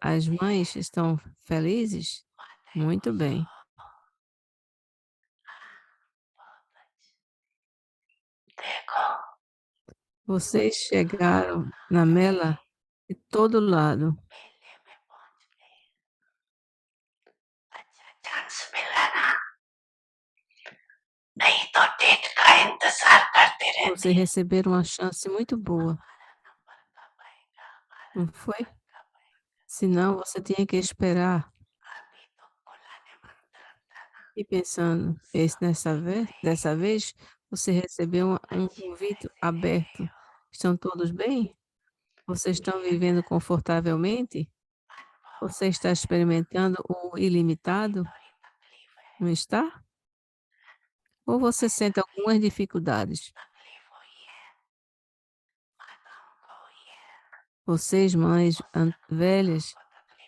As mães estão felizes? Muito bem. Vocês chegaram na mela de todo lado. Vocês receberam uma chance muito boa, não foi? Senão você tinha que esperar. E pensando, dessa vez você recebeu um convite aberto. Estão todos bem? Vocês estão vivendo confortavelmente? Você está experimentando o ilimitado? Não está? Ou você sente algumas dificuldades? Vocês, mães velhas,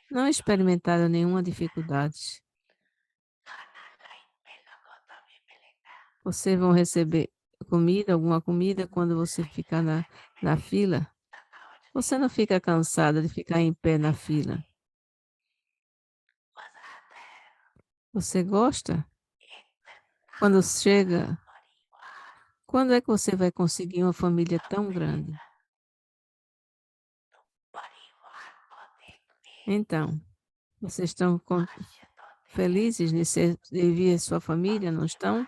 não experimentaram nenhuma dificuldade. Vocês vão receber alguma comida quando você ficar na fila? Você não fica cansada de ficar em pé na fila? Você gosta? Quando chega, quando é que você vai conseguir uma família tão grande? Então, vocês estão felizes de ver sua família, não estão?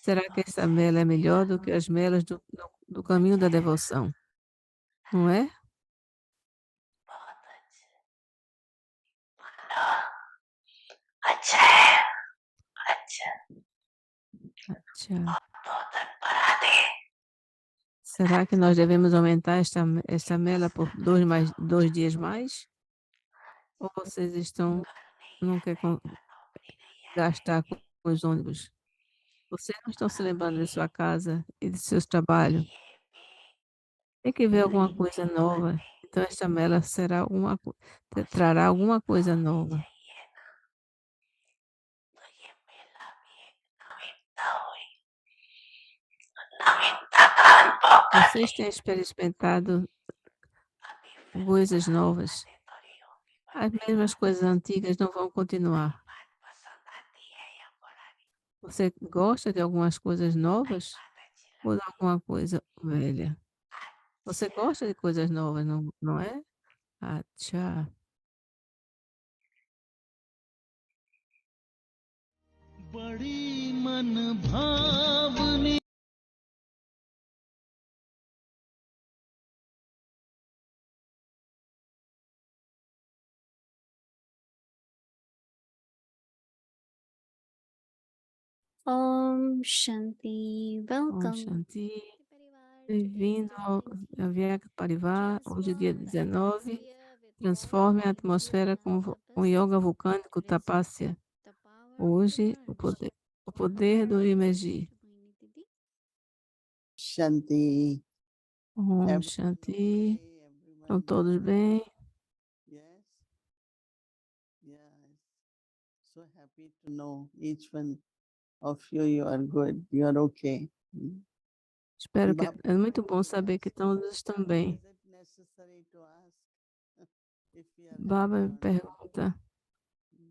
Será que essa mela é melhor do que as melas do caminho da devoção? Não é? Tchau. Será que nós devemos aumentar esta mela por 2 dias mais? Ou vocês não querem gastar com os ônibus? Vocês não estão se lembrando de sua casa e de seus trabalhos? Tem que ver alguma coisa nova. Então, esta mela trará alguma coisa nova. Vocês têm experimentado coisas novas. As mesmas coisas antigas não vão continuar. Você gosta de algumas coisas novas ou de alguma coisa velha? Você gosta de coisas novas, não é? Ah, tchau. बड़ी मन भावनी Om Shanti. Om Welcome. Shanti. Bem-vindo ao Avyakt Parivar. Hoje é dia 19. Transforme a atmosfera com yoga vulcânico Tapasya. Hoje, o poder do emergir. Shanti. Om Shanti. Estão todos bem? Yes. Yes. So happy to know each one of you are good. You are okay. Espero que é muito bom saber que todos estão bem. Is it necessary to ask if we are Baba happy me or not? pergunta,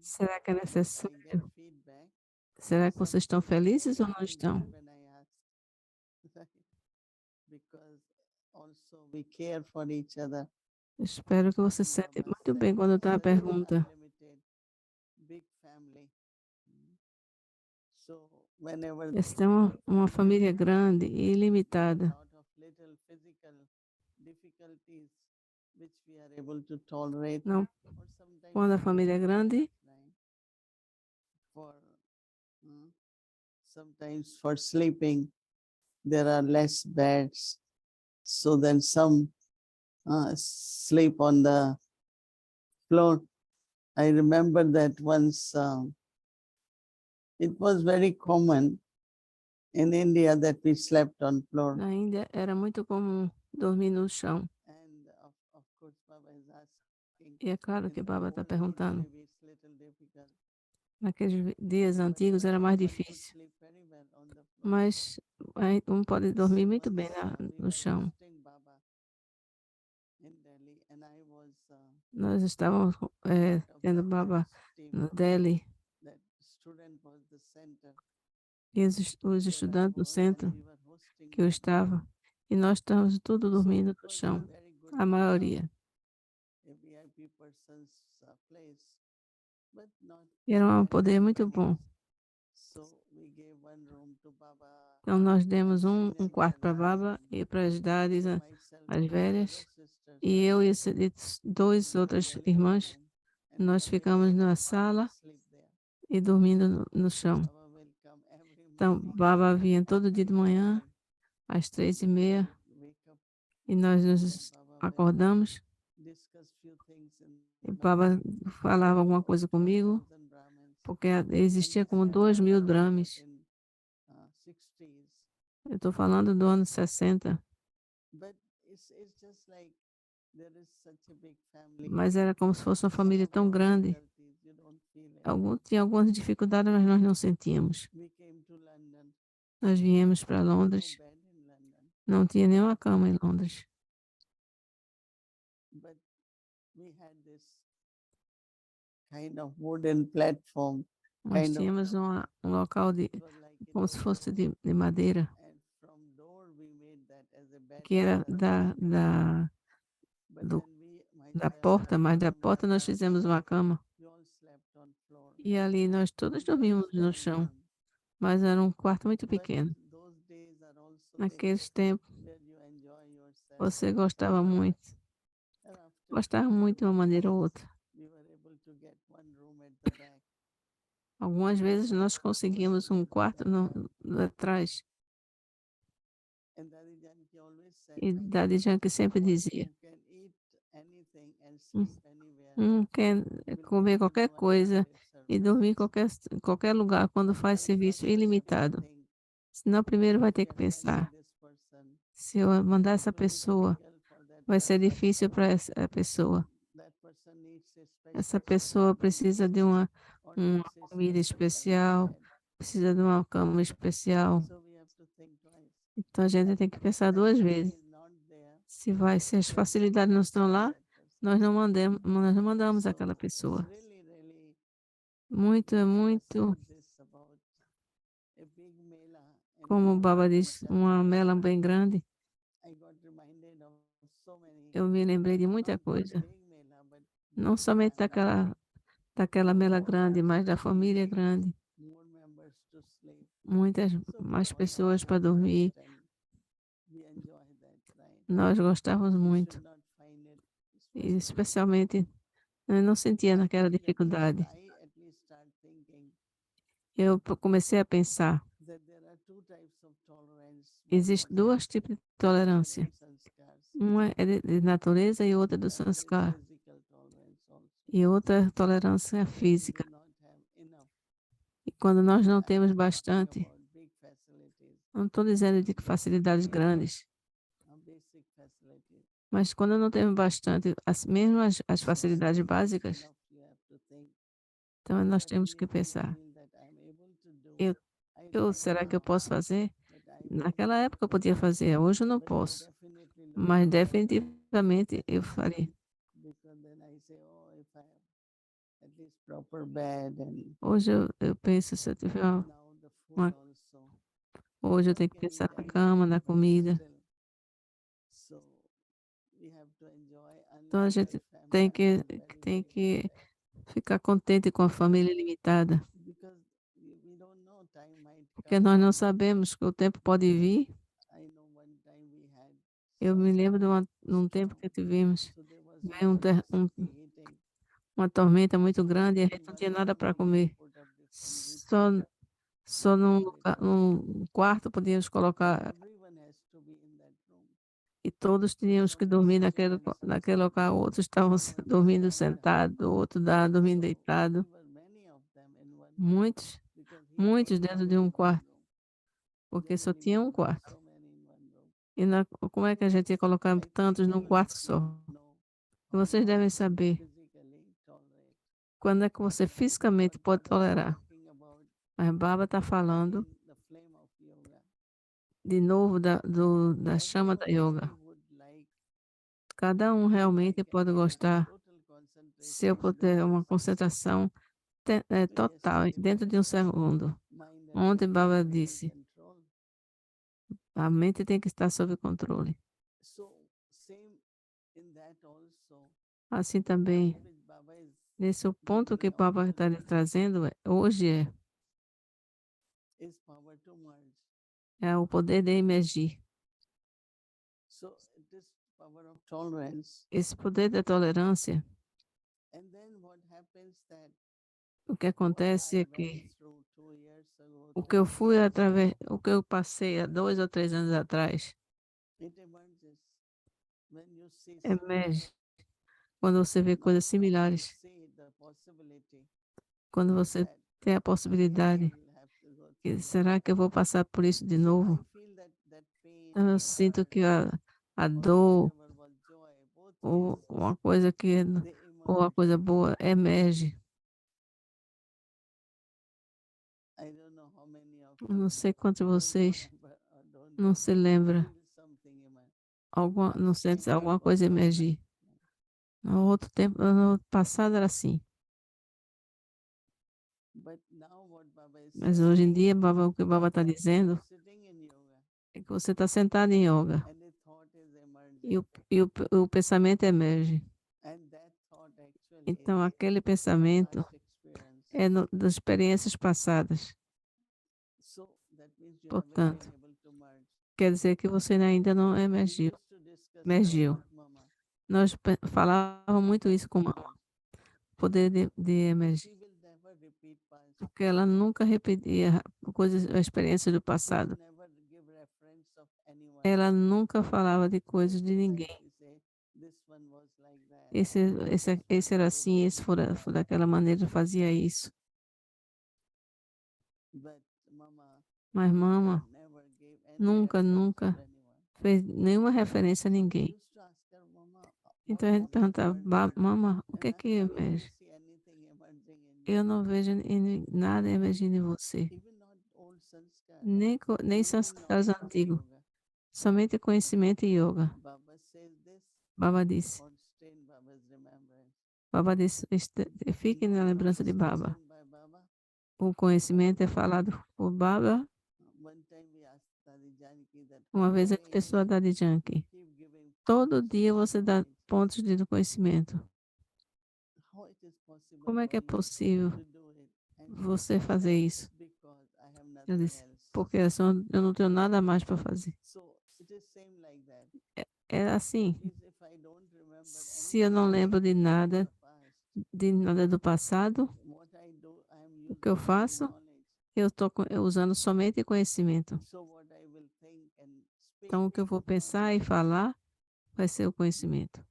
será que é I get necessário? feedback. Será que vocês estão felizes ou não Feeling estão? good when I ask. Because also we care for each other. Espero que você se sente muito bem quando está a pergunta. Unlimited, big family. So whenever Esta é uma família grande e ilimitada. lot of little physical difficulties which we are able to tolerate, Não, or sometimes quando a família é grande, right? For sometimes for sleeping there are less beds, so then some sleep on the floor. I remember that once it was very common in India that we slept on floor. na Índia era muito comum dormir no chão. And of course, Baba is asking. E é claro que Baba está perguntando. Maybe it's little difficult. Naqueles dias antigos era mais difícil, Sleep very well on the floor. mas pode dormir muito bem no chão. Baba in Delhi, Nós estávamos tendo Baba no Delhi, that student was the center. e os estudantes no centro We were hosting que eu them. estava, e nós estávamos tudo So dormindo it no was a chão, very good a maioria. a VIP person's place, but not E era um very poder muito bom. spacious. So we gave one room to Baba Então nós and demos um senior quarto para elders Baba and e para as idades, myself as and two velhas, other sisters e eu e dois in outras the living irmãs, room, and in nós the ficamos midday na Baba sala sleep there. e dormindo no chão. Baba will come every Então morning Baba vinha todo dia de manhã, morning. às We 3h30, will wake up e nós and nos Baba will acordamos, discuss few things in e the Brahmin. Baba falava alguma coisa comigo, 4,000 Brahmins. porque And existia this como had 2.000 happened Brahmins. in 60s. Eu estou falando do ano 60, But it's just like there is such a big family. mas era como se fosse uma família Some tão have grande. difficulties, you don't feel it. Tinha algumas dificuldades, mas nós não sentíamos. We came to London. Nós viemos para There was no Londres, bed in London, não tinha nenhuma cama em Londres, but we had this kind of wooden platform, mas kind of tínhamos um local it was like a como se door, fosse de madeira, and from door we made that as a bed que for era the but do- then we da myself porta, and mas da one porta nós brother, fizemos uma cama. we all slept on floor. E ali nós todos It was a dormimos no small chão, room, mas era um quarto muito but pequeno. those days are also the Naqueles tempos, where you enjoy yourself. você gostava muito. And after Gostava muito de uma maneira ou outra. we were able to get one room at the back. Algumas vezes nós conseguimos um quarto atrás. And Daddy Janki always said, E Daddy Yankee sempre dizia, you can eat anything and "Hum, sleep anywhere. quer Will comer able to qualquer do coisa unlimited e service. dormir em qualquer lugar quando faz But serviço first you have to ilimitado. think, Senão primeiro vai ter que if I send pensar, this person, se eu mandar it essa will be pessoa, difficult for that vai ser person. difícil para essa pessoa. That person needs a Essa special pessoa precisa de or uma needs a comida special especial, bed. precisa de uma cama especial. So we have to think twice. Então a gente tem que pensar duas vezes. Facility is not there, Se as then facilidades não estão send lá, that person. nós não mandamos So aquela it's pessoa. really Muito, Baba muito, said this about a big mela in como o Baba Navratri disse, uma temple. mela bem grande. I got reminded of so many, Eu me lembrei de muita not that coisa. big mela, but Não big somente family, daquela mela grande, mas da família grande. more members to sleep. Muitas So we mais all pessoas para discussed dormir. and we enjoy that, right? Nós gostávamos We muito. should not find it, E especially especialmente, eu não sentia I naquela think at least dificuldade. I at least start thinking Comecei a pensar, that there are two types of tolerance. One existem is dois tipos de tolerância. sanskars, Uma é de natureza e outra do and there is sanskar. physical tolerance also. E outra tolerância When física. you not have enough. E quando nós não I'm temos not talking bastante, about big facilities, não estou dizendo de que facilidades grandes, basic facilities. mas quando não temos bastante, mesmo as So facilidades at least básicas, enough you have to think. então nós What temos que really I pensar, feel that I'm able to do. eu, I don't será que eu now, posso fazer? but I will. Naquela época eu podia fazer, hoje eu não But I posso. definitely look Mas forward definitivamente eu faria. because then I say, oh, if I have at least proper bed and Hoje eu penso, se eu tiver now the food uma- also. hoje eu One tenho que can eat pensar na anything, cama, na but comida. still. So we have to enjoy Então a unlimited gente family. tem que ficar contente com a família limitada, Because we don't know, time might porque come. nós não sabemos que o tempo pode vir. I know one time we had Eu me lembro de um tempo storm. que tivemos So there was veio no electricity heating. uma tormenta muito So grande e a in gente não one tinha nada para room we comer. put up different Só, heaters. só num quarto podíamos colocar Everyone has to be in that room. e todos tínhamos que Some dormir were sitting and some naquele local. standing, Outros estavam some were dormindo stand. sentados, outro dormindo So deitado. we were many of them in one room Muitos, because muitos heating dentro was de um in one quarto, room. porque só Generally tinha we um put quarto. so many in one room. E como é que a gente ia colocar I think tantos num all quarto of só? you know E vocês devem saber physically tolerate. quando é que você fisicamente But pode Baba is tolerar. talking about Mas Baba está falando again the flame of yoga. de novo da chama da Everyone yoga. really would like Cada um if I realmente can pode get it gostar. Se eu puder uma concentração total dentro de um segundo. Ontem Baba disse, a mente tem que estar sob controle. Assim também, nesse ponto que Baba está lhe trazendo, hoje é o poder de emergir. Esse poder da tolerância, o que acontece é que o que eu fui através, o que eu passei há 2 ou 3 anos atrás, emerge quando você vê coisas similares, quando você tem a possibilidade, será que eu vou passar por isso de novo? Eu sinto que a dor, ou uma coisa ou uma coisa boa emerge. Eu não sei quantos de vocês não se lembra, não sente alguma coisa emergir. No outro tempo, no passado era assim. Mas hoje em dia, o que o Baba está dizendo é que você está sentado em yoga e o pensamento emerge. Então, aquele pensamento é das experiências passadas. Portanto, quer dizer que você ainda não emergiu. Nós falávamos muito isso com Mama, o poder de emergir. Porque ela nunca repetia experiências do passado. Ela nunca falava de coisas de ninguém. Esse era assim, esse foi daquela maneira, fazia isso. Mas Mama nunca fez nenhuma referência a ninguém. Então a gente perguntava, Mama, o que é que emerge? Eu não vejo nada emergindo em você. Nem sanskaras antigos. Somente conhecimento e yoga. Baba disse. Baba disse, fique na lembrança de Baba. O conhecimento é falado por Baba. Uma vez a pessoa dá de Janki. Todo dia você dá pontos de conhecimento. Como é que é possível você fazer isso? Eu disse, porque eu não tenho nada mais para fazer. É assim. Se eu não lembro de nada do passado, o que eu faço? Eu estou usando somente conhecimento. Então, o que eu vou pensar e falar vai ser o conhecimento.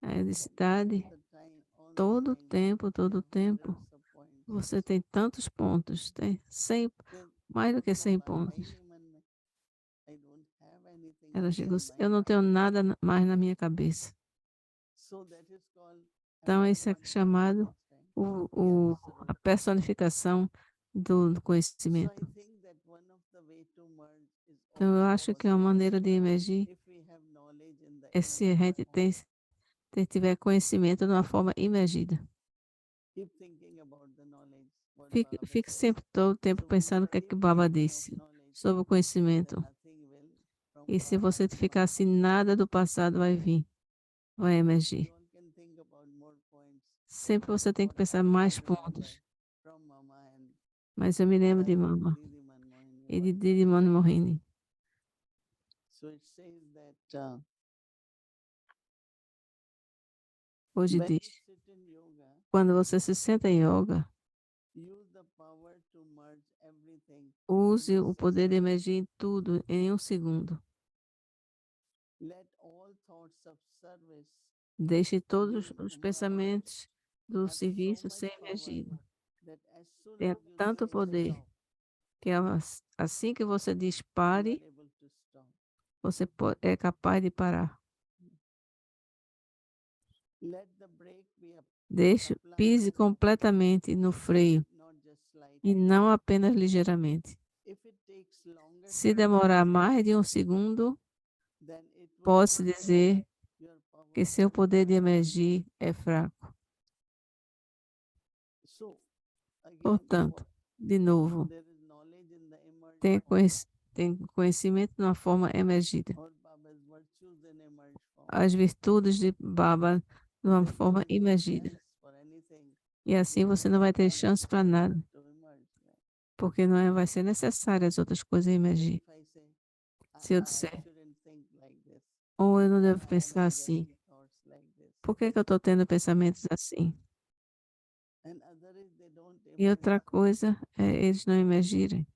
Aí eu disse, Dade, todo tempo, você tem tantos pontos, tem 100, mais do que 100 pontos. Ela chegou, eu não tenho nada mais na minha cabeça. Então, isso é chamado a personificação do conhecimento. Então, eu acho que uma maneira de emergir é se a gente tiver conhecimento de uma forma imergida. Fique sempre todo o tempo pensando o que é que o Baba disse sobre o conhecimento. E se você ficar assim, nada do passado vai vir, vai emergir. Sempre você tem que pensar mais pontos. Mas eu me lembro de Mama e de Didi Mohini. Hoje diz, quando você se senta em yoga, use o poder de emergir em tudo em um segundo. Deixe todos os pensamentos do serviço ser emergido. Tem tanto poder que assim que você diz pare, você é capaz de parar. Pise completamente no freio e não apenas ligeiramente. Se demorar mais de um segundo, pode-se dizer que seu poder de emergir é fraco. So, again, Portanto, de novo, there is knowledge in the emerged tem form, conhecimento de uma forma emergida. or Baba's virtues in emerged form. As virtudes de Baba de uma Then forma there is no emergida. chance for anything E assim você não vai ter chance para nada, to emerge, right? porque não vai ser necessário as outras coisas emergir. If I say, Se eu I disser, shouldn't think like this, ou eu não devo why am pensar I assim, getting thoughts like this? por que que eu estou tendo pensamentos assim? And other is they don't E emerge. outra coisa é eles não emergirem.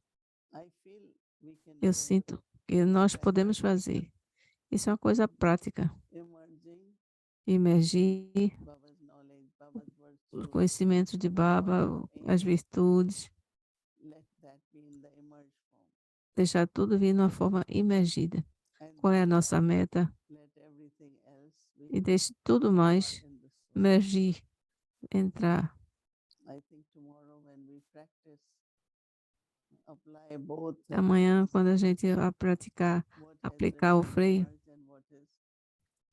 I feel we can Eu do sinto que nós podemos fazer. Isso é uma coisa prática. emerging Emergir Baba's knowledge, Baba's os virtues, conhecimentos de Baba, as virtudes, let that be in the emerged form. deixar tudo vir numa forma emergida. And Qual é a then nossa meta? let everything else E be deixe tudo mais in the soul. emergir, entrar. I think tomorrow when we practice, apply both Amanhã, quando a gente vai praticar, what has aplicar o written freio, emerge and what is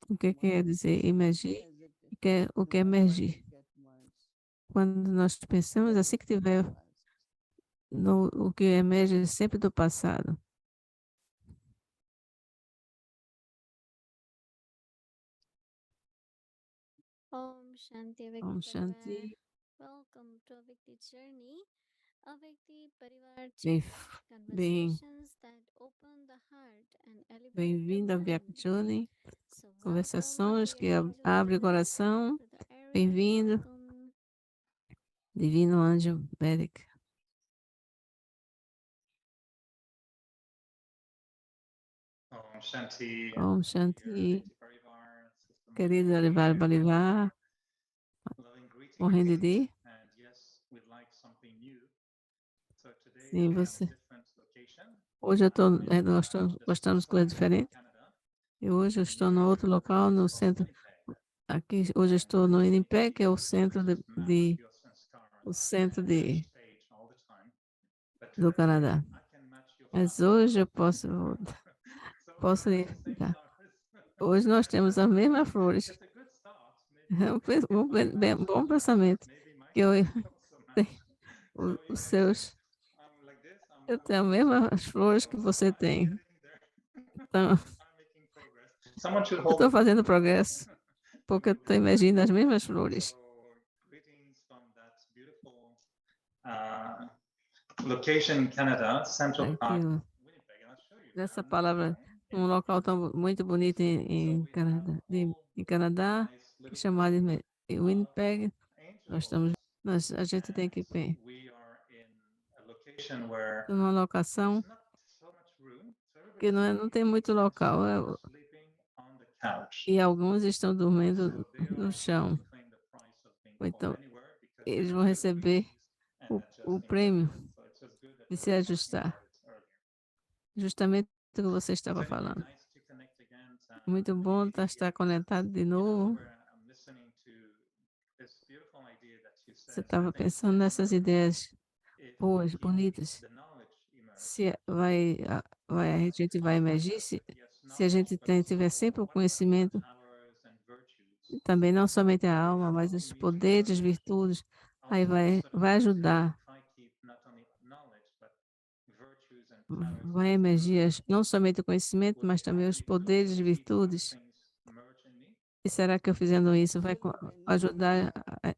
o que quer dizer emergir as it e o que é remember emergir. it get merged. Quando nós pensamos, That assim is que tiver past. no, o que emerge sempre do passado. Om Shanti Om Vikti Parivar. Shanti. Welcome to Vikti Journey, a Vikti Parivar Bem, chat, bem, conversations that open the heart and elevate the bem-vindo ao Vyak mind. Journey. So welcome, Conversações que dear angels abrem o present coração. to the area. Bem-vindo, Welcome. Divino Anjo Beric. Om Shanti, Om dear Shanti. Vikti Parivar, Sister Querido Maya, Olivar dear Bolivar, loving greetings. morrendo de And yes, we'd like something new. So today sim, I'm in a você. different location. Hoje eu tô, I'm nós just gostamos de coisas outside diferentes. Canada, E hoje eu estou no near outro a local, place no called centro. Winnipeg. Aqui, hoje eu estou no Winnipeg, que é o centro Greatest map de your sanskara o centro on de, each page all the time. But do today Canadá. I can match your Mas flowers. hoje eu posso, So we posso have ir. the same Tá. flowers. Hoje nós temos as mesmas flores. It's a good start. É bom pensamento. Maybe my Que eu flowers also tenho match. So os even seus. I'm like this, Eu I'm tenho as also mesmas flores que você tem. getting there. Então, I'm making progress. Someone should eu hold estou the fazendo flowers progresso, to porque eu give estou them back. imaginando as mesmas flores. So greetings from that beautiful location in Canada, Central Aqui, Park, ó, Winnipeg, and I'll show you nessa now. palavra, um local tão muito bonito em So we have Canadá, all em Canadá, nice little chamado de Winnipeg. Nós estamos, angels. a gente tem que ver. We are in a location where Numa locação there's not so much room, so que everybody's não tem muito sleeping, local, and some are sleeping on the couch. e alguns estão dormindo So they no are chão. going to claim the price of being called Então, anywhere because eles they're vão feeling receber and o adjusting prêmio themselves. So it's just good that de we se were talking ajustar. about it earlier. Justamente o que você So estava anyway, falando. nice to connect again. Muito bom estar conectado de novo. Where I'm listening to this beautiful idea that you Você said, estava pensando nessas ideias boas, bonitas. the knowledge emerge. Se a gente vai emergir, se a gente tiver sempre o conhecimento, Powers and virtues. também não somente a alma, mas os poderes, as virtudes, aí vai ajudar, If I keep not only knowledge, but virtues and powers vai emergir não somente o conhecimento, mas também os poderes e virtudes. things merge in me. E será que eu fazendo isso vai ajudar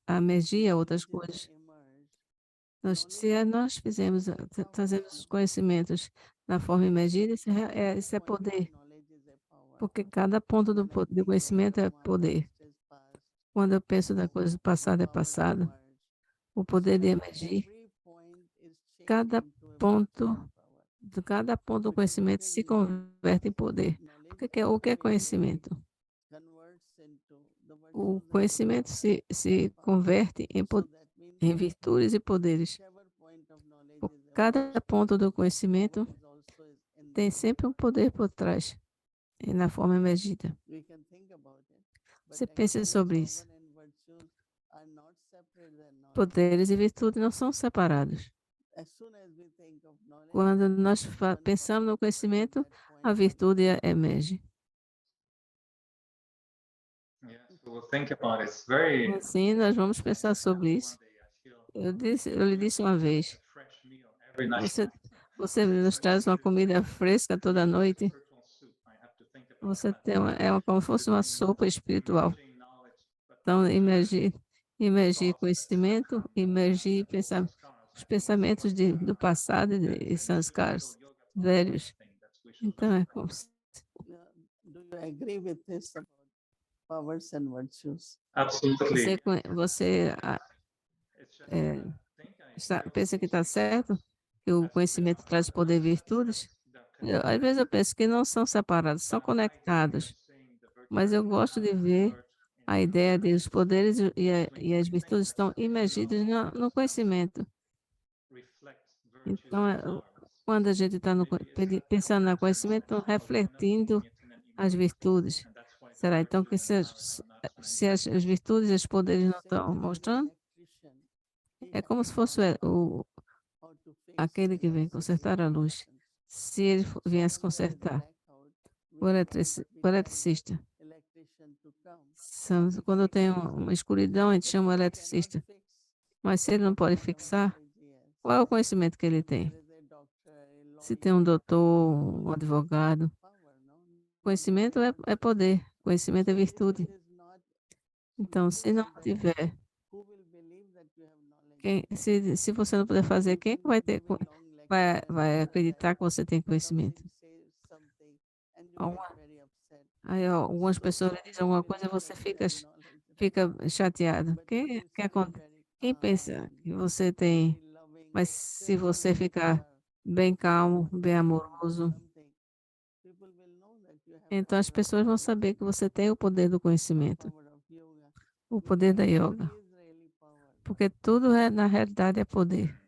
a emergir a outras Knowledge coisas? is emerged. Se nós trazemos os conhecimentos na forma emergida, isso é Point of poder, knowledge is a power. porque cada ponto When I do think of conhecimento é karma, poder. past is past, Quando eu penso da coisa do passado é power to passado, emerge. o poder de So emergir, every point is cada changing to ponto, emerging power. cada ponto do Because conhecimento what is se knowledge? converte em poder. O que é conhecimento? Converts into the O virtues and conhecimento se converte so that means em virtudes e poderes. whichever point of knowledge is Cada emerged, ponto do that conhecimento power is also in tem the sempre um poder por trás, na forma emergida. we can think about it. But Você pense actually sobre power isso. and virtues are not separate than knowledge. Poderes e virtudes não são separados. As soon as we think of knowledge, Quando nós one pensamos no power conhecimento, that point a comes. virtude emerge. So we'll think about it. It's very Assim, nós vamos pensar sobre one isso. day I feel Eu lhe disse uma a vez, fresh meal every night. você nos traz uma comida fresca toda noite. Spiritual soup. I have to think about Você that. tem como se fosse uma sopa espiritual. Emerging knowledge, but Então, emerging imergir thoughts that conhecimento, come imergir sanskars. os pensamentos do passado e sanskars velhos. Thing that we should Então, learn é from. como se Do you agree with this about powers and virtues? Absolutely. você It's just é, that I think I pensa que está certo, que o conhecimento traz poder e virtudes. Às vezes eu penso que não são separados, são conectados. Mas eu gosto de ver a ideia de os poderes e as virtudes estão imergidos no conhecimento. Então, quando a gente está pensando no conhecimento, estão refletindo as virtudes. Será então que se as virtudes e os poderes não estão mostrando, é como se fosse aquele que vem consertar a luz. Se ele viesse consertar, o eletricista. Quando tem uma escuridão, a gente chama o eletricista. Mas se ele não pode fixar, qual é o conhecimento que ele tem? Se tem um doutor, um advogado, conhecimento é poder, conhecimento é virtude. Então, se não tiver, se você não puder fazer, quem é que vai acreditar que você tem conhecimento? Aí, algumas pessoas lhe dizem alguma coisa, você fica chateado. Quem pensa que você tem? Mas se você ficar bem calmo, bem amoroso, então as pessoas vão saber que você tem o poder do conhecimento, o poder da yoga. Porque tudo na realidade é poder.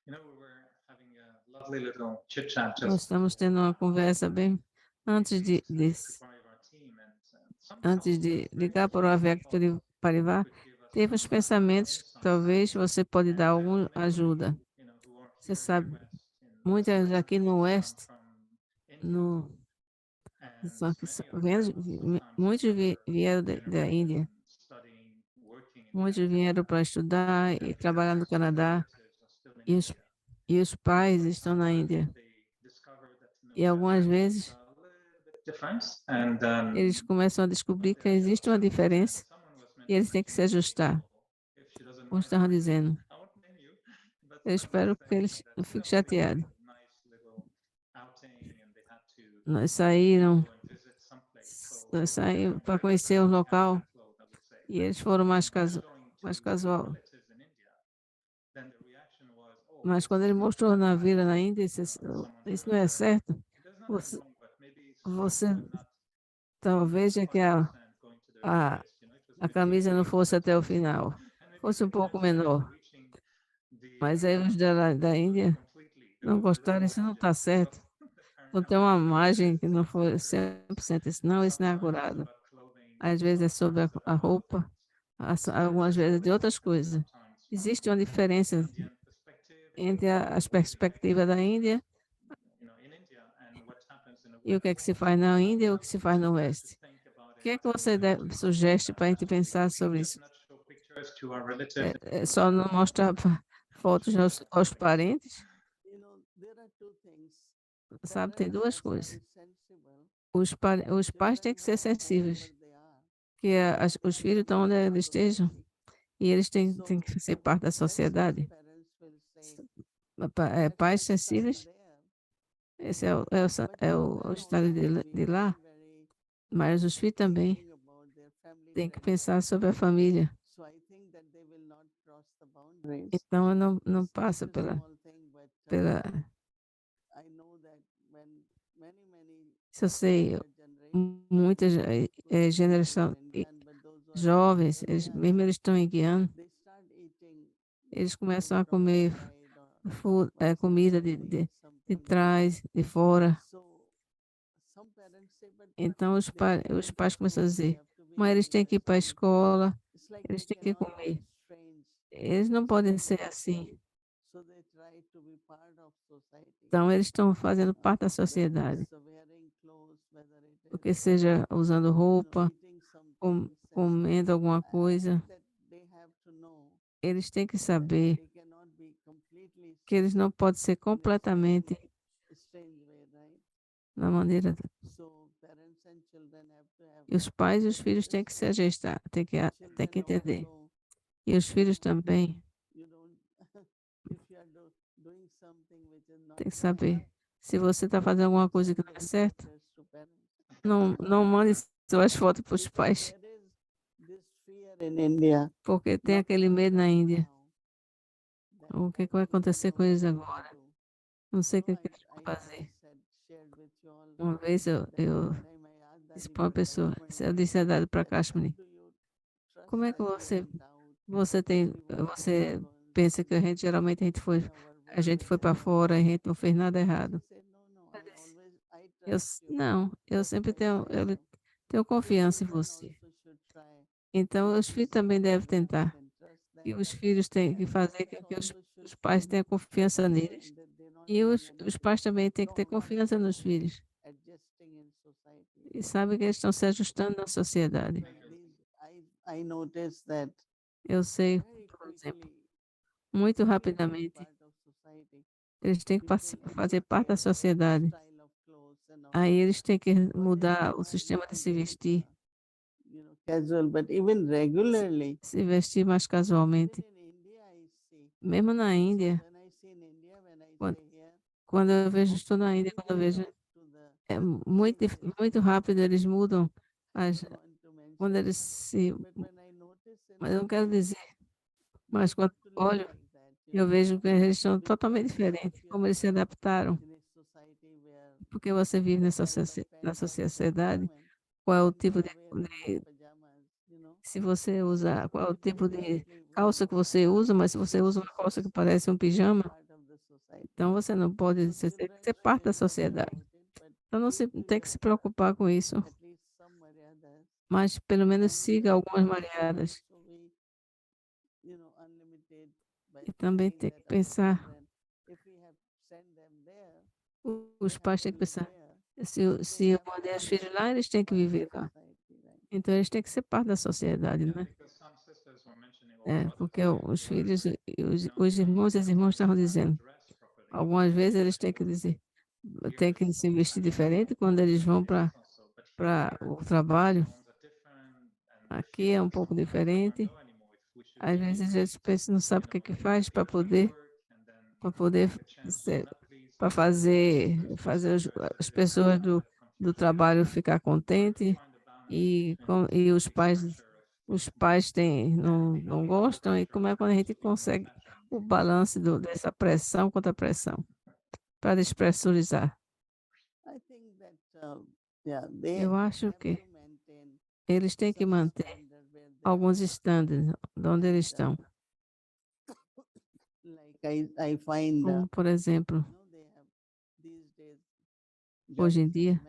We were having a lovely little chit chat Nós just estamos tendo uma conversa bem antes de ligar para o Avecto de Parivar. Teve os pensamentos que talvez você pode dar alguma ajuda. Você sabe, muitas aqui no Oeste, muitos vieram da Índia. Muitos vieram para estudar e trabalhar no Canadá. E os pais estão na Índia. E algumas vezes eles começam a descobrir que existe uma diferença e eles têm que se ajustar. Como estavam dizendo. Eu espero que eles não fiquem chateados. Nós saímos para conhecer o local e eles foram mais casual. Mas quando ele mostrou na vila na Índia, disse, isso não é certo. Você talvez é que a camisa não fosse até o final, fosse um pouco menor. Mas aí os da Índia não gostaram, isso não está certo. Então tem uma imagem que não foi 100%, isso não é curado. Às vezes é sobre a roupa, algumas vezes é de outras coisas. Existe uma diferença entre as perspectivas da Índia e o que é que se faz na Índia e o que se faz no Oeste. O que é que você sugere para a gente pensar sobre isso? É só não mostrar fotos aos parentes? Sabe, tem duas coisas. Os pais têm que ser sensíveis, que os filhos estão onde eles estejam e eles têm que ser parte da sociedade. Pais sensíveis, esse é o estado de lá, mas os filhos também têm que pensar sobre a família. Então, não passa pela se eu sei, muitas gerações jovens, mesmo eles estão em Guiana, eles começam a comer comida de trás, de fora. Então, os pais começam a dizer, mas eles têm que ir para a escola, eles têm que comer. Eles não podem ser assim. Então, eles estão fazendo parte da sociedade. Porque seja usando roupa, comendo alguma coisa, eles têm que saber que eles não podem ser completamente na maneira. E os pais e os filhos têm que se ajustar, têm que entender. E os filhos também têm que saber. Se você está fazendo alguma coisa que não é certo, não mande suas fotos para os pais, porque tem aquele medo na Índia. O que vai acontecer com eles agora? Não sei o que eles vão fazer. Uma vez eu disse para uma pessoa, eu disse a dado para Kashmir, como é que você pensa que geralmente a gente foi para fora, a gente não fez nada errado. Não, eu sempre tenho confiança em você. Então, os filhos também devem tentar. E os filhos têm que fazer com que os pais tenham confiança neles. E os pais também têm que ter confiança nos filhos. E sabem que eles estão se ajustando na sociedade. Eu sei, por exemplo, muito rapidamente, eles têm que fazer parte da sociedade. Aí eles têm que mudar o sistema de se vestir, se vestir mais casualmente. Mesmo na Índia, quando, quando eu vejo, estou na Índia, quando eu vejo, é muito rápido, eles mudam quando eles se. Mas eu não quero dizer, mas quando olho, eu vejo que eles são totalmente diferentes, como eles se adaptaram. Porque você vive nessa sociedade, qual é o tipo se você usa, qual é o tipo de calça que você usa, mas se você usa uma calça que parece um pijama, então você não pode ser parte da sociedade. Então não tem que se preocupar com isso, mas pelo menos siga algumas mariadas. E também tem que pensar, os pais têm que pensar, se eu mandei os filhos lá, eles têm que viver lá. Então eles têm que ser parte da sociedade, né? Porque os filhos, os irmãos e as irmãs estavam dizendo, algumas vezes eles têm que dizer, têm que se vestir diferente quando eles vão para o trabalho. Aqui é um pouco diferente. Às vezes eles pensam, não sabem o que faz para poder para fazer as pessoas do trabalho ficar contentes e os pais não gostam, e como é quando a gente consegue o balanço dessa pressão contra a pressão para despressurizar. Eu acho que eles têm que manter alguns estándares de onde eles estão. Como, por exemplo, hoje em dia,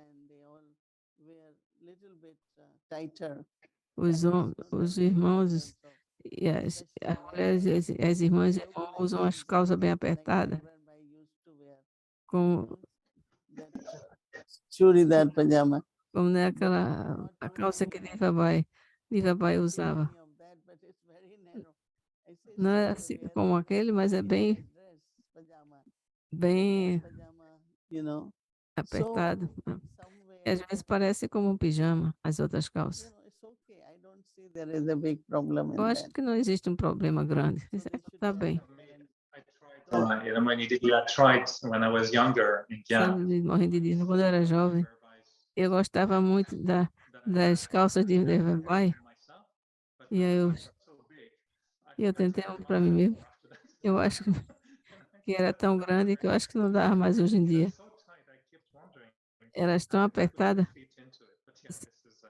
os irmãos e as mulheres e as irmãs e irmãos usam as calças bem apertadas, como Churidar pajama. como a calça que Diva Bai usava. Não é assim como aquele, mas é bem apertado, né? E às vezes parece como um pijama, as outras calças. Eu acho que não existe um problema grande. Está bem. I tried when I was younger in Ghana. Sabe, morrendo de dinheiro. Quando eu era jovem, eu gostava muito das calças de Levi. E aí eu tentei um para mim mesmo. Eu acho que era tão grande que eu acho que não dava mais hoje em dia. Elas tão apertadas.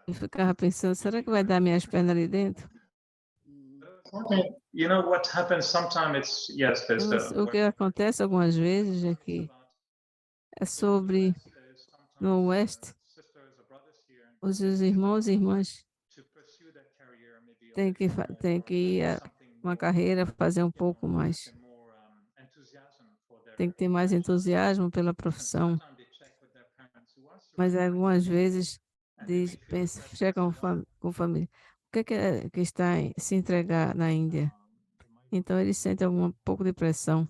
Eu ficava pensando, será que vai dar minhas pernas ali dentro? You know what happens sometimes? Yes, there's O que acontece algumas vezes é que é sobre no Oeste, os irmãos e irmãs têm que ir a uma carreira, fazer um pouco mais. Tem que ter mais entusiasmo pela profissão. Mas algumas vezes diz, pensa, chegam com família. O que que está se entregar na Índia? Então eles sentem um pouco de pressão.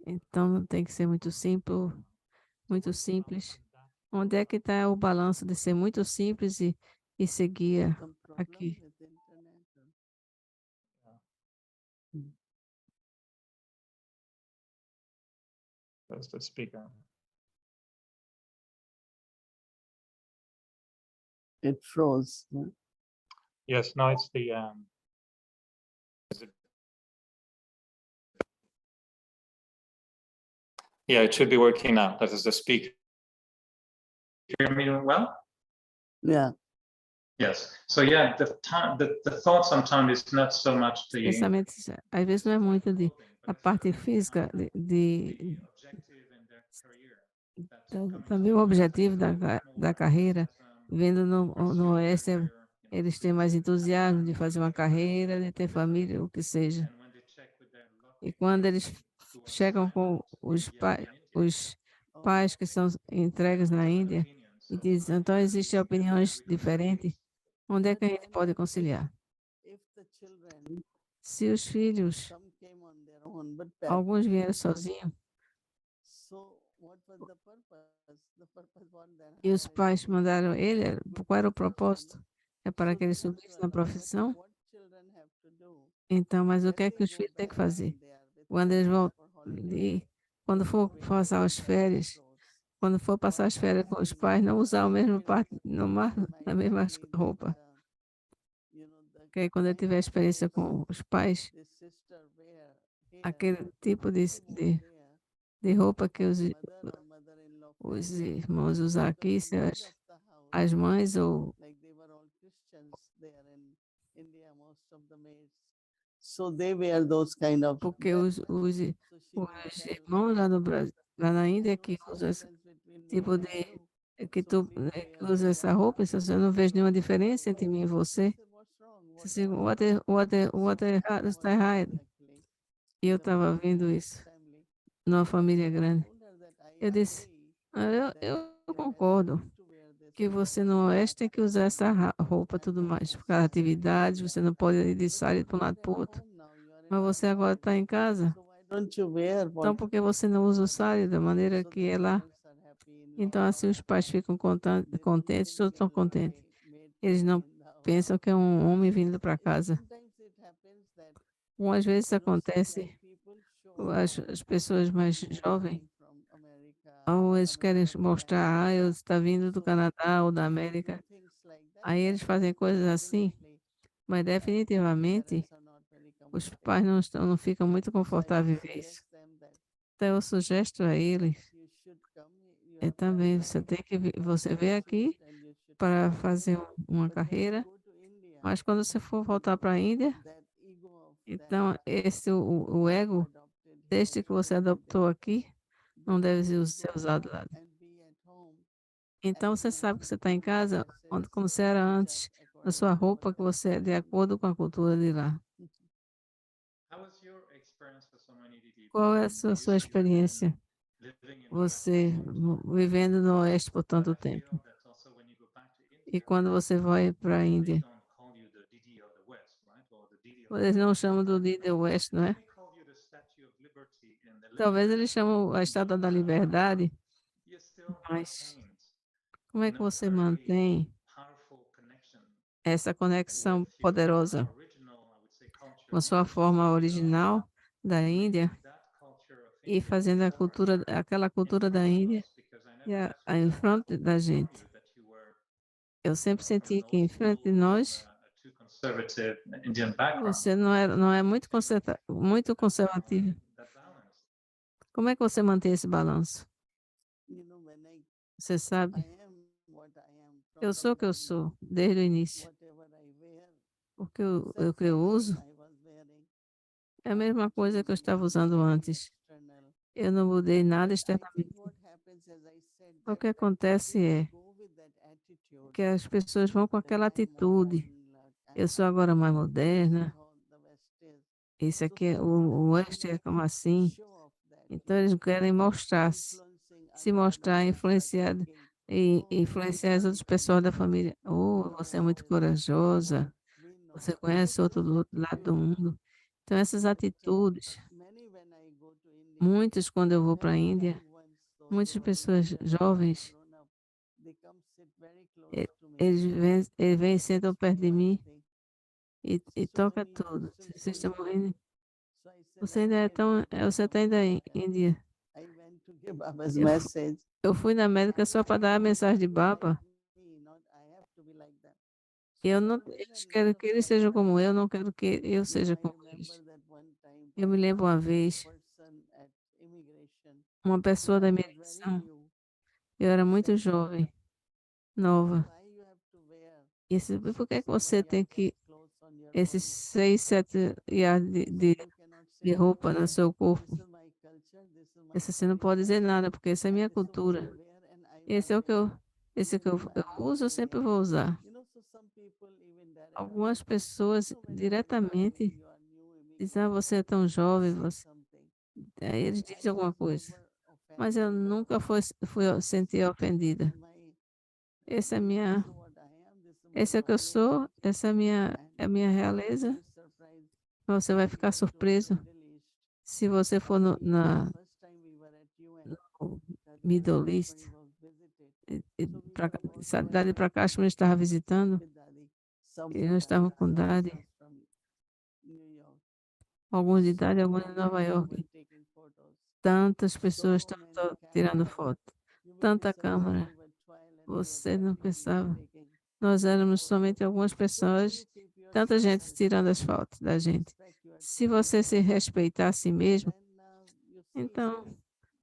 Então tem que ser muito simples, muito simples. Onde é que está o balanço de ser muito simples e seguir Some problem aqui? with internet. That's the speaker. It froze. No? Yes, no, it's the is it- yeah, it should be working now. That is the speaker. Hear me well? Yeah. Yes. So yeah, the thought sometimes is not so much the Pensamentos, às vezes não é muito de a parte física objective in their career. também o objetivo da carreira, vendo no Oeste, eles têm mais entusiasmo de fazer uma carreira, de ter família, o que seja. E quando eles chegam com os pais que são entregues na Índia e dizem, então existem opiniões diferentes, onde é que a gente pode conciliar? If the children, Se os filhos, some came on their own, but alguns vieram sozinhos, so what was the purpose? The purpose was that e os pais mandaram ele, qual era o propósito? É para que ele subisse na profissão? what children have to do. Então, mas o que é When que they os go filhos têm que back fazer? and they are with Quando eles parents vão, for holiday, quando for passar as férias, quando for passar as férias com os pais, não usar o mesmo a mesma roupa. Porque aí, quando ele tiver experiência com os pais, aquele tipo de roupa que os irmãos usam aqui, se as mães ou like they were all Christians there in India, most of the maids. So they wear those kind of. porque So she will os tell, irmãos lá no Brasil, lá na Índia que "What's usam the esse difference between tipo me de and you?" que So tu please que wear usa the essa roupa, eu não vejo nenhuma diferença entre mim e I você. said, "What's wrong? Você, What is what So errado, I está was errado. there actually E in eu the estava middle of vendo the isso family. numa So família I grande. told her that I Eu disse, agree that eu your concordo husband need to wear this que because você no Oeste tem que usar essa roupa tudo mais. Por causa da atividade, você não pode ir de saia para um lado para o outro. home now, you are in Mas você agora Bangalore. está em casa. So why don't you wear Então, what por que você não usa o sari da maneira so que the é lá? parents are happy in Então, law? assim, os pais ficam They don't contentes, think todos estão that contentes. maid Eles coming não in the house. pensam que é um homem vindo para casa. Sometimes it happens that Às vezes some acontece, young people show off as pessoas mais who are jovens, coming from America, ou eles querem American mostrar, eu Canada. está vindo do So Canadá ou da they do América. things like that, Aí eles but fazem coisas assim, definitely mas definitivamente parents are not very os comfortable. pais não ficam muito So I confortáveis would em ver isso. suggest them that Então eu sugiro a eles, you should come, you é have to também, apply você tem que for você the vem aqui institute and you should para come. fazer uma But when you carreira, go to India, mas quando você for voltar para a Índia, that ego of então that esse o ego, adopted here desde que você shouldn't be there. adoptou aqui, não But deve when you ser go usado lá. and be at home, Então você sabe que você está em casa, como você dresses era which are antes, a according sua to our roupa que você é de culture. acordo com a cultura de lá. How was your experience as a Maniditi? Qual é a You sua said you were experiência, living in the West você for so long. vivendo no Oeste por But tanto I tempo? feel that also when you go back to E India, quando você vai para a they Índia, don't call you the Didi of the West, right? Or the Didi of the eles não West. chamam do Líder Oeste, não They é? may call you the Statue of Liberty in the Talvez later eles chamam a Estátua da Liberdade, you still mas maintained, como é you que know, a você very mantém powerful connection essa conexão with your poderosa original, I would say, culture, com a sua which is forma still original da Índia making that culture of e India fazendo aquela in cultura da front of Índia us? Because I never had em felt frente da from gente? you that you were, Eu sempre from senti an que old em frente de school, from nós, a too conservative Indian background. você não é muito, muito conservativo. That balance. Como é que você mantém esse balanço? You know, when Você I sabe, am what I am from eu the sou o que eu beginning, sou, desde o início. whatever I wear, O que eu same uso I was wearing. é a mesma coisa que eu estava Changing usando anything antes. external. Eu não mudei nada But I think externamente. what happens, as I said, O that que acontece people é go with that attitude que as pessoas vão com that aquela I am modern, atitude. Eu sou I'm agora mais this is moderna. how the West is. Isso So aqui, some o people Oeste é como assim. show off that, Então eles querem mostrar, influencing se other mostrar adults by influenciado talking e influenciar as outras pessoas da família. Oh, você é muito corajosa, você conhece outro lado do mundo. Então, essas atitudes, muitas quando eu vou para a Índia, muitas pessoas jovens, e- eles vêm e sentam perto de mim e toca tudo. Se você está morrendo, você ainda é tão, você está ainda em Índia. I went to give Baba's Eu, fu- message. eu fui na médica só para dar a mensagem de Baba. Eu não, eles querem que eles sejam como eu, não quero que eu seja como eles. Eu me lembro uma vez, uma pessoa da imigração, eu era muito jovem, nova. E disse, por que que você tem que esses 6, 7 reais de roupa no seu corpo? Esse você não pode dizer nada, porque essa é a minha cultura. Esse é o que eu uso, eu sempre vou usar. Algumas pessoas diretamente dizem, ah, você é tão jovem, você... Aí eles dizem alguma coisa. Mas eu nunca fui sentir ofendida. Essa é minha, esse é o que eu sou, essa é a minha realeza. Você vai ficar surpreso se você for no Middle East. Dali para cá, acho que eu estava visitando, e nós estávamos com Dadi, alguns de Dadi, alguns de Nova York. Tantas pessoas estão tirando foto, tanta câmera. Você não pensava. Nós éramos somente algumas pessoas, tanta gente tirando as fotos da gente. Se você se respeitar a si mesmo, então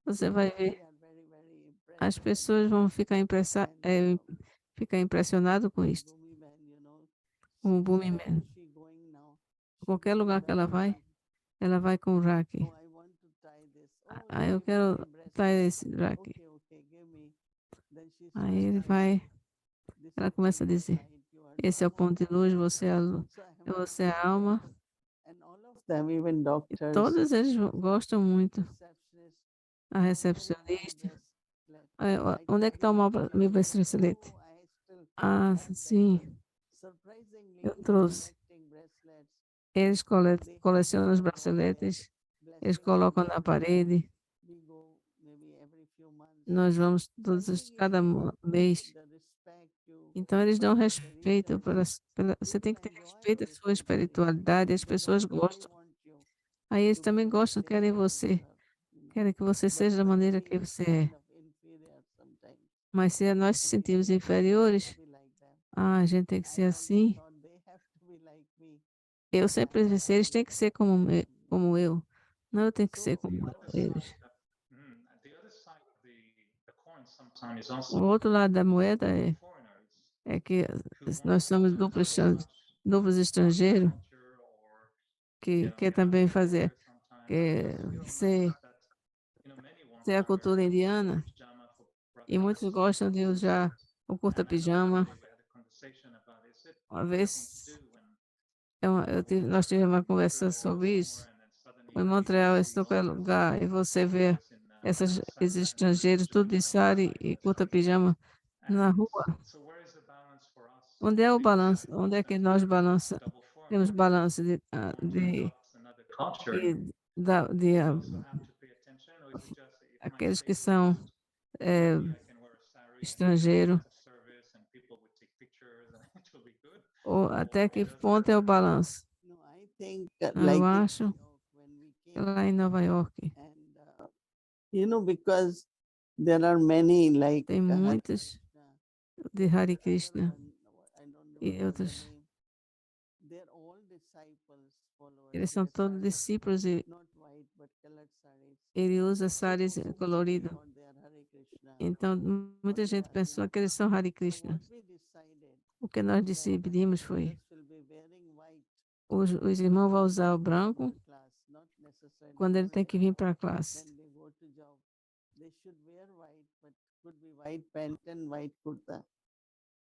você vai ver, as pessoas vão ficar impressionado com isso. Com o Bhumi Man. Qualquer lugar que ela vai com o rack. Aí eu quero estar esse rack. Aí ele vai, ela começa a dizer, esse é o ponto de luz, você é a alma. E todos eles gostam muito. A recepcionista. Onde é que está o meu bracelete? Ah, sim, eu trouxe. Eles colecionam os braceletes, eles colocam na parede. Nós vamos cada mês. Então, eles dão respeito você tem que ter respeito à sua espiritualidade, as pessoas gostam. Aí eles também gostam, querem você, querem que você seja da maneira que você é. Mas se nós nos sentimos inferiores, a gente tem que ser assim. Eu sempre disse, eles têm que ser como eu. Não, eu tenho que ser como eles. O outro lado da moeda é que nós somos duplos estrangeiros que quer também fazer, quer ser a cultura indiana. E muitos gostam de usar o curta-pijama. Uma vez nós tivemos uma conversa sobre isso. Em Montreal, esse qualquer lugar, e você vê esses estrangeiros tudo de sari e curta-pijama na rua. Onde é o balanço? Onde é que nós temos balanço aqueles que são estrangeiros? Ou até que ponto é o balanço? Eu acho que lá em Nova York Because there are many tem muitos de Hare Krishna e outros. Eles são todos discípulos e ele usa saris colorido. Então, muita gente pensou que eles são Hare Krishna. O que nós decidimos foi, os irmãos vão usar o branco quando ele tem que vir para a classe.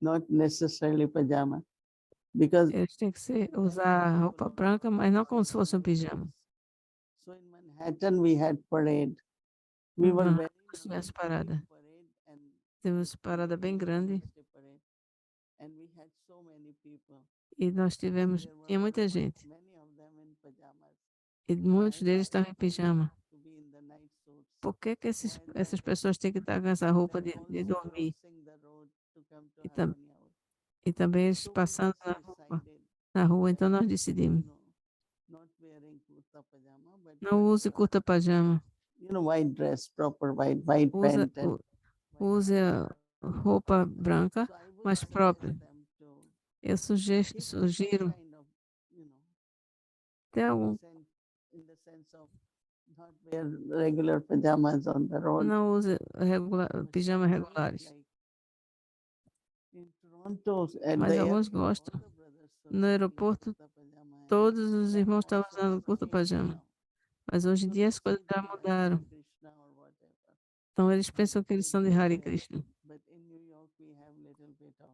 Not necessarily pajama. Because Eles têm que usar roupa branca, mas não como se fosse um pijama. so in Manhattan we had parade. We were Nós very tivemos parada. Temos parada bem grande Thursday parade, and we had so many people. e nós tivemos, There tinha were muita gente. many of them in pajamas. E muitos I deles thought, estavam em pijama. to be in the night suits. Por que que While essas that, pessoas têm que estar com essa roupa then de also dormir? crossing the road to come to E, tam- Harmony House. e também eles So we passando just decided na rua, então nós that, decidimos. not wearing kurta pajama, but Não use curta pajama. white dress, proper white Usa, pant and u- use a roupa branca, so I would mas suggest própria. them to Eu take sugiro kind of, ter algum. in the sense of not wear regular pajamas on the road. Não use but pijama some regulares. like in Toronto, at Mas the alguns airport, gostam. all the brothers were No wearing aeroporto, kurta pajama and todos os that irmãos estavam also usando curta changed pajama. now. Mas hoje em So dia they as coisas say já they are mudaram. Hare Krishna or whatever. Então eles pensam que eles They são de do Hare wear, Krishna. but in New York we have little bit of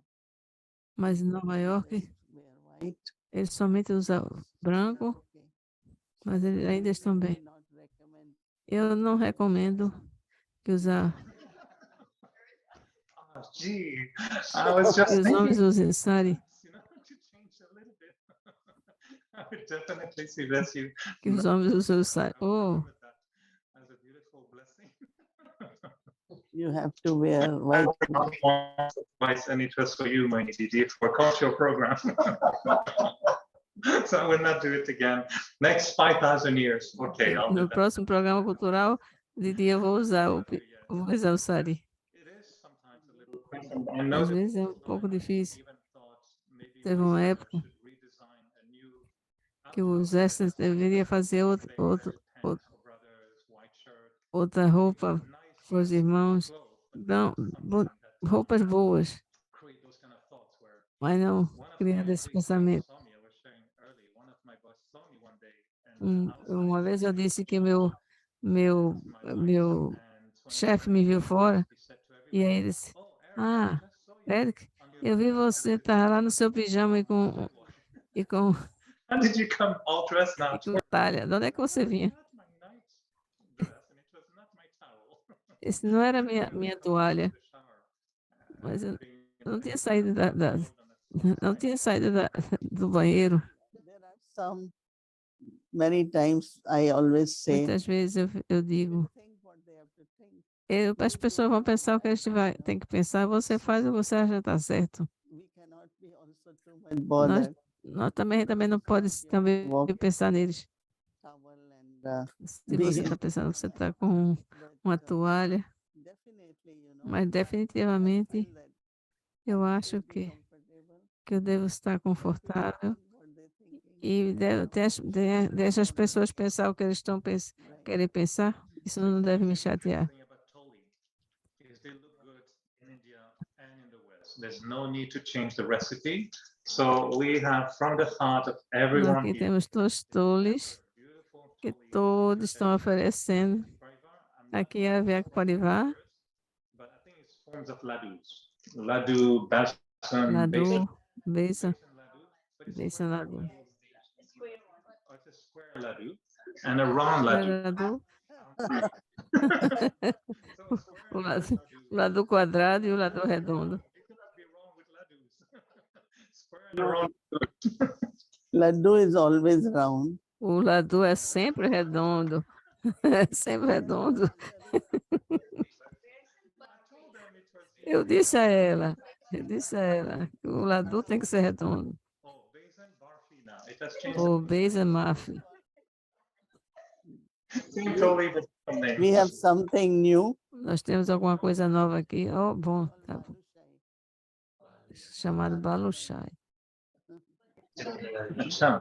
Mas em people Nova who York, just wear white. eles somente usam branco, Okay. mas eles ainda estão bem. Definitely not recommend Eu não recomendo que usar Oh, gee, I was just que os homens thinking, usem sari, to change a little bit. I would definitely suggest you. que os homens usem o sari. I will Oh, remember that as a beautiful blessing. you have to wear white. Advice and it was for you, my DD, for cultural program. So I will not do it again. Next 5,000 years. Okay, I'll do no that. próximo programa cultural, de dia eu vou usar vou usar o sari. It is sometimes a little question. I know Às that vezes é um pouco difícil. Teve uma época que o exército deveria fazer outra roupa para os irmãos. Não, roupas boas, mas não criando esse pensamento. Uma vez eu disse que meu chefe me viu fora e aí ele disse, ah, Eric, eu vi você estar lá no seu pijama e com How did you come all dressed now? e com talha. De onde é que você vinha? Esse não era minha toalha, mas eu não tinha saído não tinha saído do banheiro. There are some, many times I always say, Muitas vezes eu digo, think what they have to think. as pessoas vão pensar o que eles têm que pensar, você faz o que você acha que está certo. We cannot be also too much bothered. Nós também não pode também pensar neles. Towel and, Se você está pensando que você está com uma toalha, definitely, mas I definitivamente feel that eu I acho should be que comfortable. eu devo estar confortável What they're thinking. e deixa as pessoas pensar o que eles querem pensar. Isso não deve me chatear. There's no need to change the recipe. So we have from the heart of everyone Aqui here, temos tostoles beautiful que Toli todos estão oferecendo. Parivar. I'm not Aqui é a Vieco Parivar, but I think it's forms of ladus. Ladu, basan, Ladu, Beisa, basin ladu, but it's Beisa Ladu. oh, it's a square ladu and a round ladu. Ladu, So a square o and a lado, round o lado quadrado e o lado redondo. You cannot be wrong with ladus. Square and a round. Laddu is always round. O lado é sempre redondo. É sempre redondo. Eu disse a ela que o lado tem que ser redondo. Oh, basin barfi now. It has changed. O Beisa Mafia. Seems totally different name. We have something new. Nós temos alguma coisa nova aqui. Oh, bom, tá bom. Chamado Baluchai. So,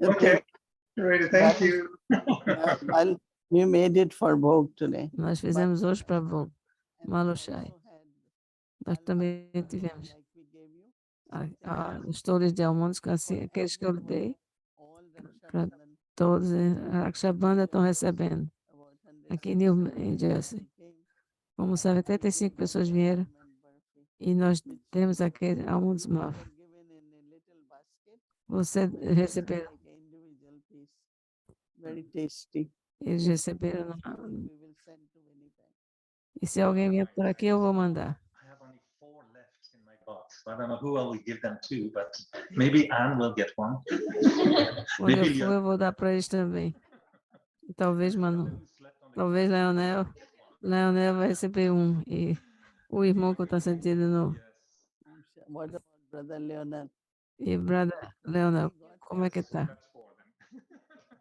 okay. Ready, thank you. We made it for Bhog today. Nós fizemos hoje para Vogue. And we Maluchai. also had Nós também tivemos like we gave you. os touros de almôndegas, assim, aqueles que eu lhe dei, All the Pra- Rakshabandhan, todos a Rakshabanda estão recebendo. about 100 Aqui em Jersey. came. Como 75 pessoas vieram And barfi, e nós temos aquele almôndegas which Maf. were given in a little basket, Você recebeu, like an individual piece. Very tasty. eles receberam We will send to Winnipeg. E se alguém vier por aqui, eu vou mandar. I have only 4 left in my box. I don't know who I will give them to, but maybe Anne will get one. Quando eu Maybe for, eu vou dar para eles também. E talvez, Manu, who slept on the talvez Leonel vai receber um. E o irmão que está sentindo no. Yes. What about Brother Leonel? E brother Leonel, como é que tá? That's 4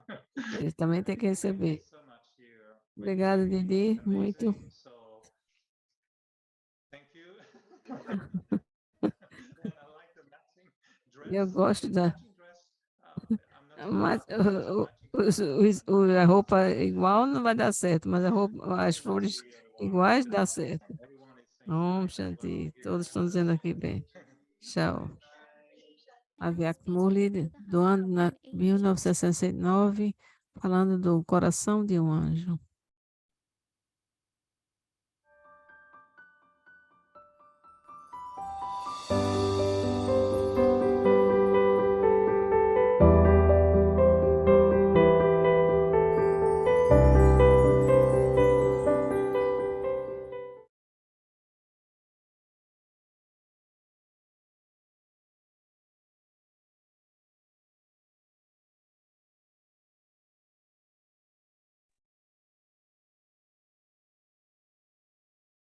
then. Ele também tem que Thank you receber. so much, dear. Obrigado, It's Didi, muito. amazing. So, thank you. And I like the matching dress. Eu gosto da. Matching dress. I'm not Mas sure about matching a roupa igual não vai dar certo, mas as flores iguais dá certo. Everyone is saying Om Shanti, todos estão dizendo aqui bem. Tchau. Aviak Murli, do ano 1969, falando do coração de um anjo.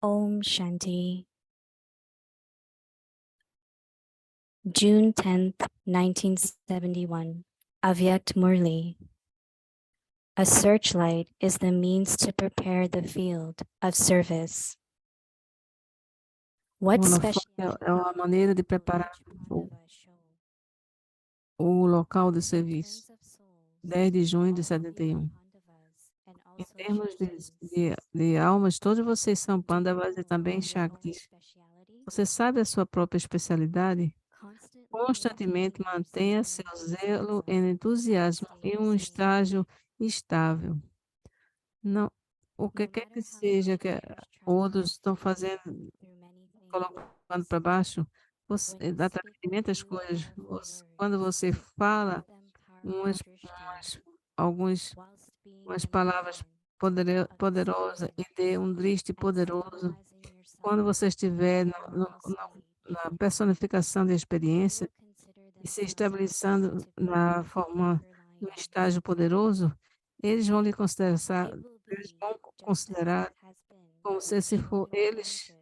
Om Shanti. June 10th, 1971. Avyakt Murli. A searchlight is the means to prepare the field of service. What É uma maneira de preparar o local de serviço. 10 de junho de 71. Em termos de almas, todos vocês são Pandavas e também Shaktis. Você sabe a sua própria especialidade? Constantemente mantenha seu zelo e entusiasmo em um estágio estável. Não, o que quer que seja que outros estão fazendo, colocando para baixo, você alimenta as coisas. Quando você fala umas palavras poderosas e dê um driste poderoso, quando você estiver na personificação da experiência e se estabelecendo na forma, no estágio poderoso, eles vão considerar como se for eles,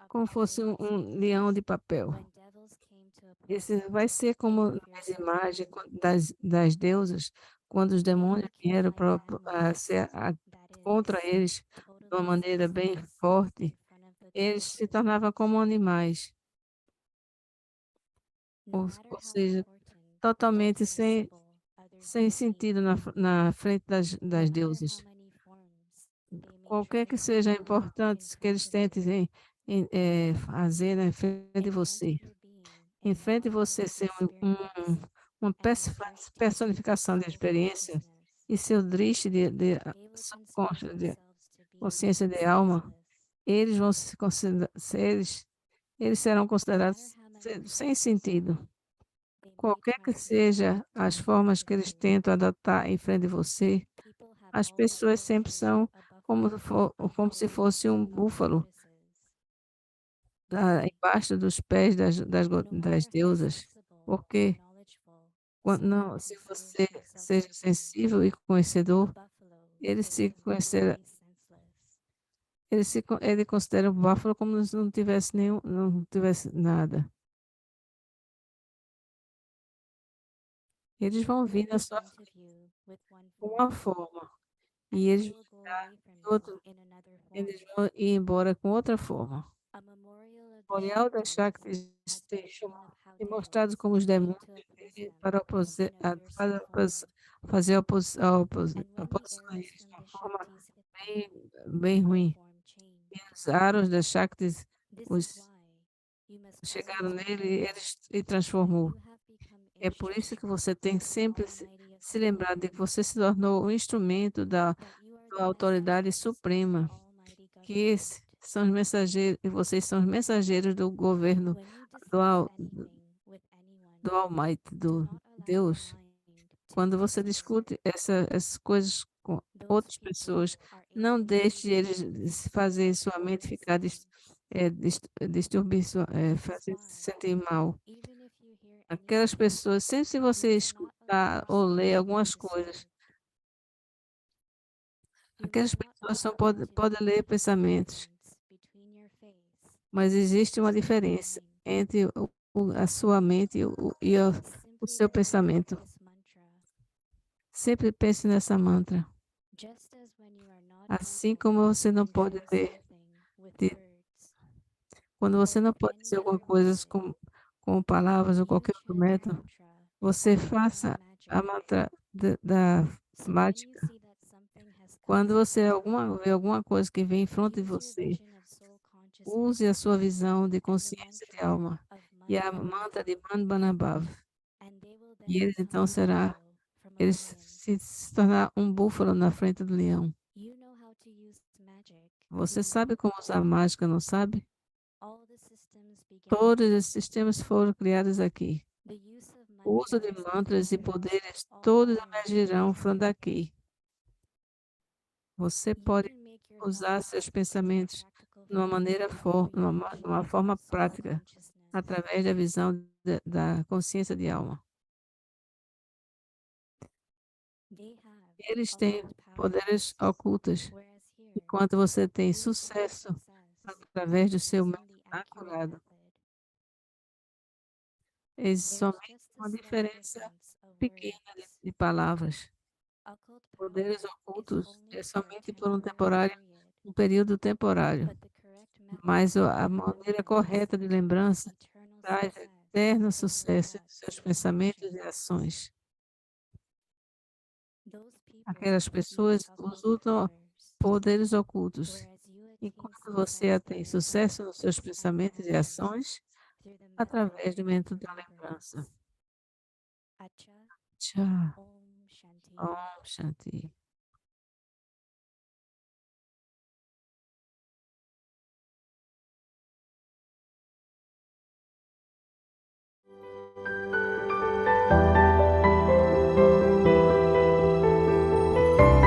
como fosse um leão de papel. Esse vai ser como nas imagens das deusas, quando os demônios vieram contra eles de uma maneira bem forte, eles se tornavam como animais, ou seja, totalmente sem sentido na frente das deusas. Qualquer que seja importante que eles tentem fazer na frente de você, em frente de você ser uma personificação de experiência e seu drish de consciência de alma, eles vão se considerar, eles serão considerados sem sentido. Qualquer que seja as formas que eles tentam adotar em frente de você, as pessoas sempre são como se fosse um búfalo embaixo dos pés das deusas. Porque não, se você seja sensível e conhecedor, ele ele considera o búfalo como se não tivesse não tivesse nada. Eles vão vir na sua frente com uma forma e eles vão ir embora com outra forma. O memorial da Shakti é mostrado como os demônios para fazer a oposição a eles de uma forma bem ruim. E os aros da Shakti chegaram nele e transformou. É por isso que você tem que sempre se lembrar de que você se tornou um instrumento da autoridade suprema, que esses são os mensageiros, e vocês são os mensageiros do governo do Almighty, do Deus. Quando você discute essas coisas com outras pessoas, Não deixe eles fazer sua mente ficar fazer se sentir mal. Aquelas pessoas, sempre se você escutar ou ler algumas coisas, aquelas pessoas podem ler pensamentos, mas existe uma diferença entre a sua mente o seu pensamento. Sempre pense nessa mantra. Assim como você não pode de- quando você não pode dizer alguma coisa com palavras ou qualquer outro método, você faça a mantra da mágica. Quando você vê alguma coisa que vem em frente de você, use a sua visão de consciência de alma e a mantra de Manbanabhav. E eles então se tornar um búfalo na frente do leão. Você sabe como usar mágica, não sabe? Todos os sistemas foram criados aqui. O uso de mantras e poderes todos emergirão daqui. Você pode usar seus pensamentos de uma forma prática, através da visão da consciência de alma. Eles têm poderes ocultos, enquanto você tem sucesso através do seu método acurado. Existe somente uma diferença pequena de palavras. Poderes ocultos é somente por um período temporário, mas a maneira correta de lembrança traz eterno sucesso em seus pensamentos e ações. Aquelas pessoas usam poderes ocultos, enquanto você tem sucesso nos seus pensamentos e ações através do método da lembrança. Tchau. Om Shanti.